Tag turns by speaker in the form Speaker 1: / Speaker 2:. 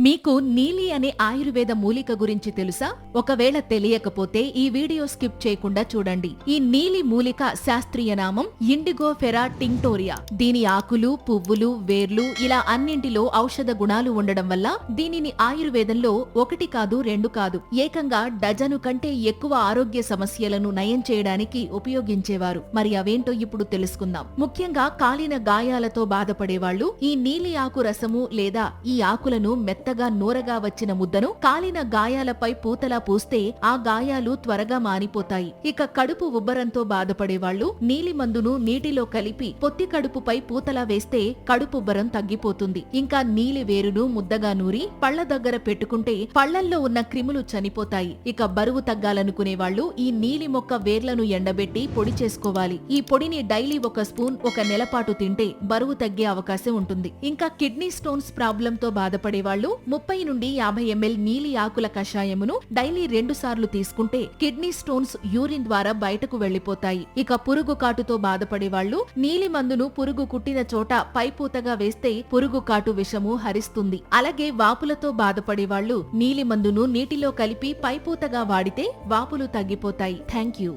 Speaker 1: మీకు నీలి అనే ఆయుర్వేద మూలిక గురించి తెలుసా? ఒకవేళ తెలియకపోతే ఈ వీడియో స్కిప్ చేయకుండా చూడండి. ఈ నీలి మూలిక శాస్త్రీయ నామం ఇండిగోఫెరా టింక్టోరియా. దీని ఆకులు, పువ్వులు, వేర్లు ఇలా అన్నింటిలో ఔషధ గుణాలు ఉండడం వల్ల దీనిని ఆయుర్వేదంలో ఒకటి కాదు, రెండు కాదు, ఏకంగా డజను కంటే ఎక్కువ ఆరోగ్య సమస్యలను నయం చేయడానికి ఉపయోగించేవారు. మరి అవేంటో ఇప్పుడు తెలుసుకుందాం. ముఖ్యంగా కాలిన గాయాలతో బాధపడేవాళ్లు ఈ నీలి ఆకు రసము లేదా ఈ ఆకులను మెత్తగా నూరగా వచ్చిన ముద్దను కాలిన గాయాలపై పూతలా పూస్తే ఆ గాయాలు త్వరగా మానిపోతాయి. ఇక కడుపు ఉబ్బరంతో బాధపడేవాళ్లు నీలి మందును నీటిలో కలిపి పొత్తి కడుపుపై పూతలా వేస్తే కడుపుబ్బరం తగ్గిపోతుంది. ఇంకా నీలి వేరును ముద్దగా నూరి పళ్ల దగ్గర పెట్టుకుంటే పళ్లల్లో ఉన్న క్రిములు చనిపోతాయి. ఇక బరువు తగ్గాలనుకునే వాళ్లు ఈ నీలి మొక్క వేర్లను ఎండబెట్టి పొడి చేసుకోవాలి. ఈ పొడిని డైలీ 1 స్పూన్ 1 నెల పాటు తింటే బరువు తగ్గే అవకాశం ఉంటుంది. ఇంకా కిడ్నీ స్టోన్స్ ప్రాబ్లం తో బాధపడేవాళ్లు 30 నుండి 50 ml నీలి ఆకుల కషాయమును డైలీ 2 సార్లు తీసుకుంటే కిడ్నీ స్టోన్స్ యూరిన్ ద్వారా బయటకు వెళ్లిపోతాయి. ఇక పురుగు కాటుతో బాధపడేవాళ్లు నీలి మందును పురుగు కుట్టిన చోట పైపూతగా వేస్తే పురుగు కాటు విషము హరిస్తుంది. అలాగే వాపులతో బాధపడేవాళ్లు నీలి మందును నీటిలో కలిపి పైపూతగా వాడితే వాపులు తగ్గిపోతాయి. Thank you.